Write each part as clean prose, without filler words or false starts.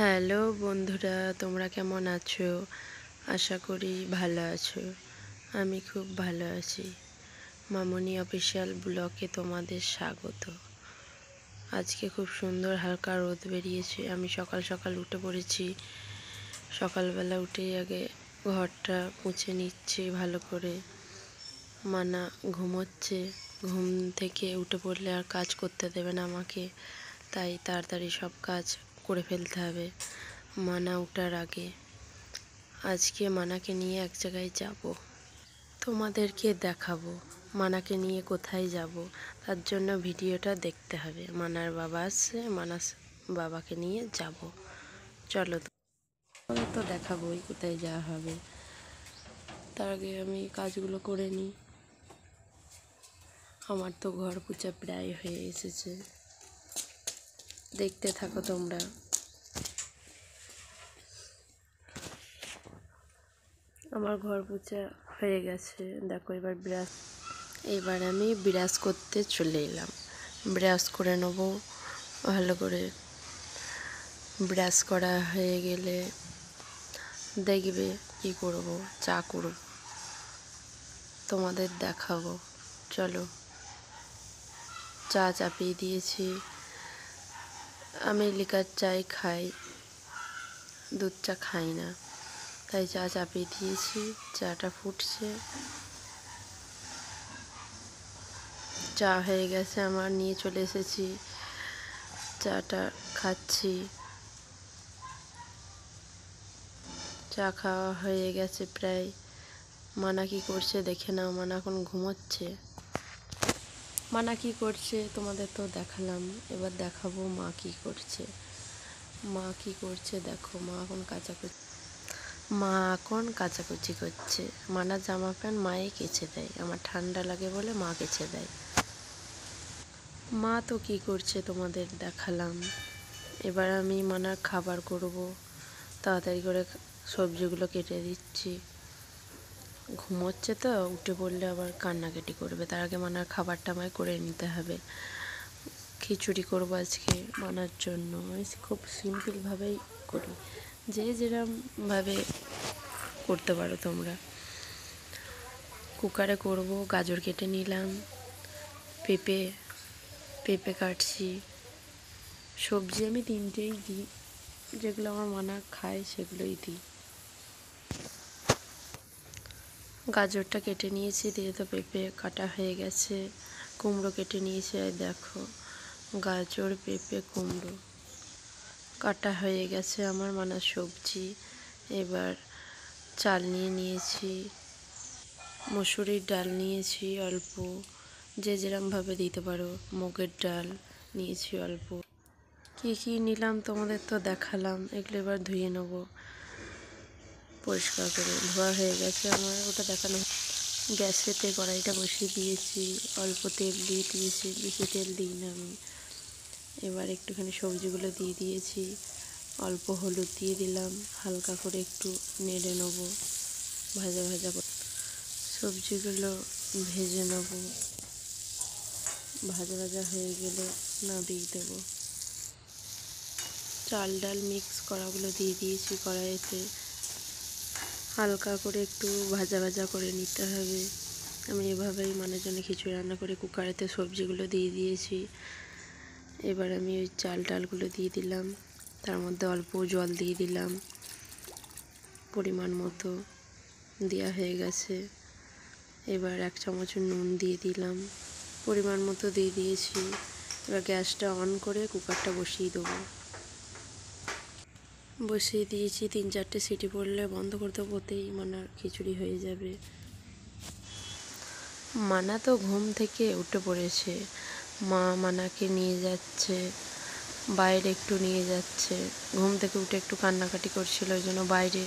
Hello বন্ধুরা, তোমরা কেমন আছো? আশা করি ভালো আছো। আমি খুব ভালো আছি। মামনি অফিসিয়াল ব্লগে তোমাদের স্বাগত। আজকে খুব সুন্দর হালকা রোদ বেরিয়েছে। আমি সকাল সকাল উঠে পড়েছি। সকালবেলা উঠেই আগে ঘরটা মুছে নিচ্ছি ভালো করে। মানা ঘুমোচ্ছে। ঘুম থেকে উঠে পড়লে আর কাজ করতে দেবে না আমাকে, তাই তাড়াতাড়ি সব কাজ করে ফেলতে হবে মানা ওঠার আগে। আজকে মানাকে নিয়ে এক জায়গায় যাব, তোমাদেরকে দেখাবো মানাকে নিয়ে কোথায় যাব। তার জন্য ভিডিওটা দেখতে হবে। মানার বাবা আসছে, মানার বাবাকে নিয়ে যাব। চলো তো দেখাবোই কোথায় যাওয়া হবে। তার আগে আমি কাজগুলো করে নিই। আমার তো ঘর পোছা প্রায় হয়ে এসেছে, দেখতে থাকো তোমরা। আমার ঘর পোছা হয়ে গেছে, দেখো। এবার আমি ব্রাশ করতে চলে এলাম। ব্রাশ করে নেবো ভালো করে। ব্রাশ করা হয়ে গেলে দেখবে কি করব, চা করব, তোমাদের দেখাবো। চলো, চা চাপিয়ে দিয়েছি। আমি লিকার চাই খাই, দুধ চা খাই না, তাই চা চাপিয়ে দিয়েছি। চাটা ফুটছে, চা হয়ে গেছে আমার, নিয়ে চলে এসেছি। চাটা খাচ্ছি। চা খাওয়া হয়ে গেছে প্রায়। মানা কি করছে দেখে নাও। মানা এখন ঘুমোচ্ছে। মানা কি করছে তোমাদের তো দেখালাম, এবার দেখাবো মা কি করছে। মা কি করছে দেখো। মা এখন কাচাকুচি করছে। মানার জামা প্যান্ট মায়ে কেচে দেয়, আমার ঠান্ডা লাগে বলে মা কেচে দেয়। মা তো কি করছে তোমাদের দেখালাম। এবার আমি মানার খাবার করব। তাড়াতাড়ি করে সবজিগুলো কেটে দিচ্ছি। ঘুমোচ্ছে তো, উঠে পড়লে আবার কান্নাকাটি করবে। তার আগে মানার খাবারটা আমায় করে নিতে হবে। খিচুড়ি করবো আজকে মানার জন্য। আমি খুব সিম্পলভাবেই করি, যে যেরমভাবে করতে পারো তোমরা। কুকারে করব। গাজর কেটে নিলাম, পেঁপে কাটছি। সবজি আমি তিনটেই দিই, যেগুলো আমার মানা খায় সেগুলোই দিই। গাজরটা কেটে নিয়েছি, দিয়ে তো পেঁপে কাটা হয়ে গেছে। কুমড়ো কেটে নিয়েছি, আর দেখো গাজর পেঁপে কুমড়ো কাটা হয়ে গেছে আমার মানার সবজি। এবার চাল নিয়েছি, মসুরির ডাল নিয়েছি অল্প, যে যেরমভাবে দিতে পারো। মুগের ডাল নিয়েছি অল্প। কী কী নিলাম তোমাদের তো দেখালাম। এগুলো এবার ধুয়ে নেব পরিষ্কার করে। ধোয়া হয়ে গেছে আমার, ওটা দেখানো। গ্যাসেতে কড়াইটা বসিয়ে দিয়েছি, অল্প তেল দিয়ে দিয়েছি, বেশি তেল দিই না আমি। এবার একটুখানি সবজিগুলো দিয়ে দিয়েছি, অল্প হলুদ দিয়ে দিলাম, হালকা করে একটু নেড়ে নেবো। ভাজা ভাজা করে সবজিগুলো ভেজে নেব। ভাজা ভাজা হয়ে গেলে নামিয়ে দেবো। চাল ডাল মিক্স করাগুলো দিয়ে দিয়েছি কড়াইতে, হালকা করে একটু ভাজা ভাজা করে নিতে হবে। আমি এভাবেই মানের জন্য খিচুড়ি রান্না করে কুকারেতে সবজিগুলো দিয়ে দিয়েছি। এবার আমি ওই চাল ডালগুলো দিয়ে দিলাম, তার মধ্যে অল্প জল দিয়ে দিলাম পরিমাণ মতো। দেওয়া হয়ে গেছে। এবার 1 চামচ নুন দিয়ে দিলাম, পরিমাণ মতো দিয়ে দিয়েছি। এবার গ্যাসটা অন করে কুকারটা বসিয়ে দেবো। বসিয়ে দিয়েছি, 3-4টে সিটি পড়লে বন্ধ করতে হতেই মানার খিচুড়ি হয়ে যাবে। মানা তো ঘুম থেকে উঠে পড়েছে। মা মানাকে নিয়ে যাচ্ছে বাইরে, একটু নিয়ে যাচ্ছে। ঘুম থেকে উঠে একটু কান্নাকাটি করছিল, ওই জন্য বাইরে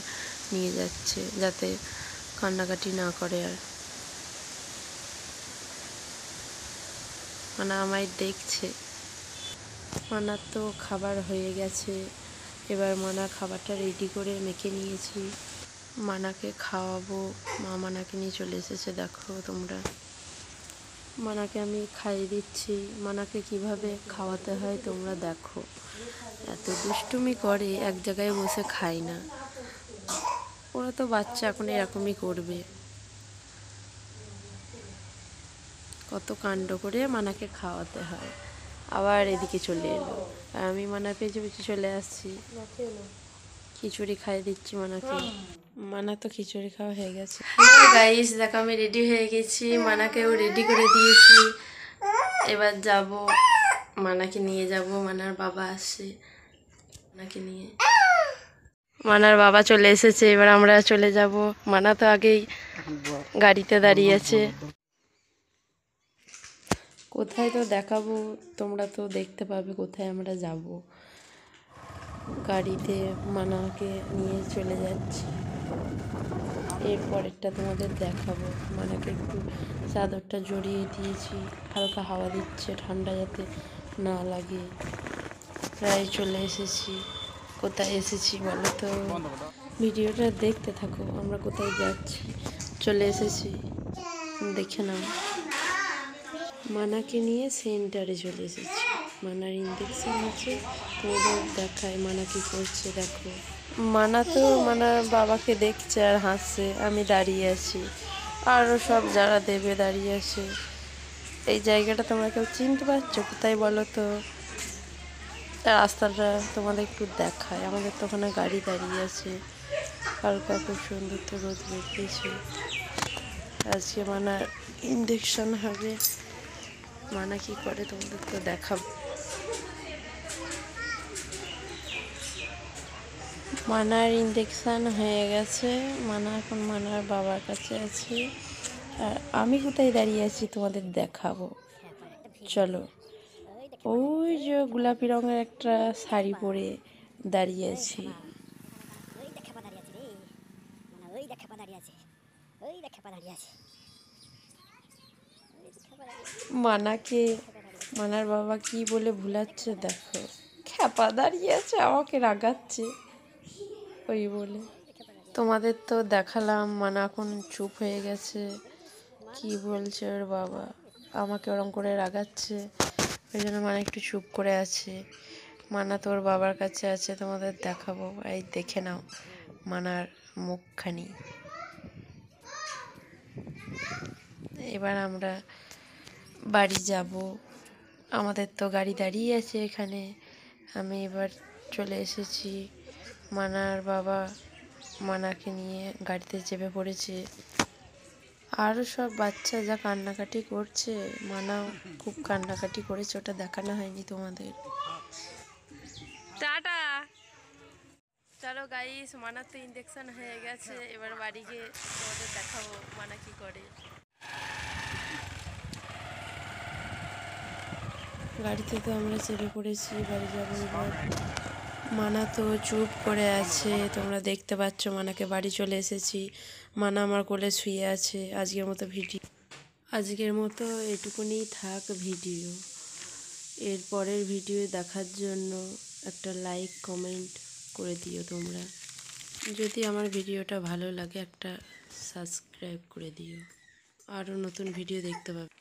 নিয়ে যাচ্ছে যাতে কান্নাকাটি না করে। আর মানা আমায় দেখছে। মানার তো খাবার হয়ে গেছে। এবার মানা খাবারটা রেডি করে মেখে নিয়েছি, মানাকে খাওয়াবো। মা মানাকে নিয়ে চলে এসেছে, দেখো তোমরা। মানাকে আমি খাইয়ে দিচ্ছি। মানাকে কিভাবে খাওয়াতে হয় তোমরা দেখো। এত দুষ্টুমি করে, এক জায়গায় বসে খায় না। ওরা তো বাচ্চা, এখন এরকমই করবে। কত কাণ্ড করে মানাকে খাওয়াতে হয়। আবার এদিকে চলে এলো, আর আমি মানার পেছনে পেছনে চলে আসছি। খিচুড়ি খাইয়ে দিচ্ছি মানাকে। মানা তো খিচুড়ি খাওয়া হয়ে গেছে। হ্যালো গাইস, দেখো আমি রেডি হয়ে গেছি, মানাকেও রেডি করে দিয়েছি। এবার যাব, মানাকে নিয়ে যাব। মানার বাবা আসছে, মানাকে নিয়ে। মানার বাবা চলে এসেছে, এবার আমরা চলে যাব। মানা তো আগেই গাড়িতে দাঁড়িয়ে আছে। কোথায় তো দেখাবো, তোমরা তো দেখতে পাবে কোথায় আমরা যাব। গাড়িতে মানাকে নিয়ে চলে যাচ্ছি। এরপরেরটা তোমাদের দেখাবো। মানাকে একটু চাদরটা জড়িয়ে দিয়েছি, হালকা হাওয়া দিচ্ছে, ঠান্ডা যাতে না লাগে। প্রায় চলে এসেছি। কোথায় এসেছি বলো তো? ভিডিওটা দেখতে থাকো, আমরা কোথায় যাচ্ছি। চলে এসেছি, দেখে নাও। মানাকে নিয়ে সেন্টারে চলে এসেছি। মানার ইঞ্জেকশন আছে, তোমাদের দেখায় মানা কি করছে দেখো। মানা তো মানার বাবাকে দেখছে আর হাসছে, আমি দাঁড়িয়ে আছি। আরও সব যারা দেবে দাঁড়িয়ে আছে। এই জায়গাটা তোমরা কেউ চিনতে পারছো কোথায় বলো তো? রাস্তাটা তোমাদের একটু দেখায়। আমাদের তো ওখানে গাড়ি দাঁড়িয়ে আছে, হালকা খুব সুন্দর তো রোদ বেরিয়েছে। আজকে মানার ইঞ্জেকশন হবে। মানা কি করে তোমাদের তো দেখাবো। মানার ইঞ্জেকশন হয়ে গেছে, মানা এখন মানার বাবার কাছে আছে। আর আমি কোথায় দাঁড়িয়ে আছি তোমাদের দেখাবো, চলো। ওই যে গোলাপি রঙের একটা শাড়ি পরে দাঁড়িয়ে আছি। মানাকে মানার বাবা কি বলে ভুলাচ্ছে দেখো। খ্যাপা দাঁড়িয়ে আছে, আমাকে রাগাচ্ছে ওই বলে। তোমাদের তো দেখালাম, মানা এখন চুপ হয়ে গেছে। কি বলছে ওর বাবা, আমাকে ওরম করে রাগাচ্ছে, ওই জন্য মানা একটু চুপ করে আছে। মানা তোর বাবার কাছে আছে, তোমাদের দেখাবো। এই দেখে নাও মানার মুখখানি। এবার আমরা বাড়ি যাব। আমাদের তো গাড়ি দাঁড়িয়ে আছে এখানে। আমি এবার চলে এসেছি। মানার বাবা মানাকে নিয়ে গাড়িতে চেপে পড়েছে। আরও সব বাচ্চা যা কান্নাকাটি করছে, মানাও খুব কান্নাকাটি করেছে, ওটা দেখানো হয়নি তোমাদের। টাটা। চলো গাইস, মানার তো ইঞ্জেকশন হয়ে গেছে, এবার বাড়ি গিয়ে তোমাদের দেখাবো মানা কি করে। গাড়িতে তো আমরা চেপে পড়েছি, বাড়ি যাবো এবার। মানা তো চুপ করে আছে, তোমরা দেখতে পাচ্ছ মানাকে। বাড়ি চলে এসেছি, মানা আমার কোলে শুয়ে আছে। আজকের মতো এটুকুনি থাক ভিডিও। এর পরের ভিডিও দেখার জন্য একটা লাইক কমেন্ট করে দিও তোমরা। যদি আমার ভিডিওটা ভালো লাগে একটা সাবস্ক্রাইব করে দিও, আরও নতুন ভিডিও দেখতে পাবে।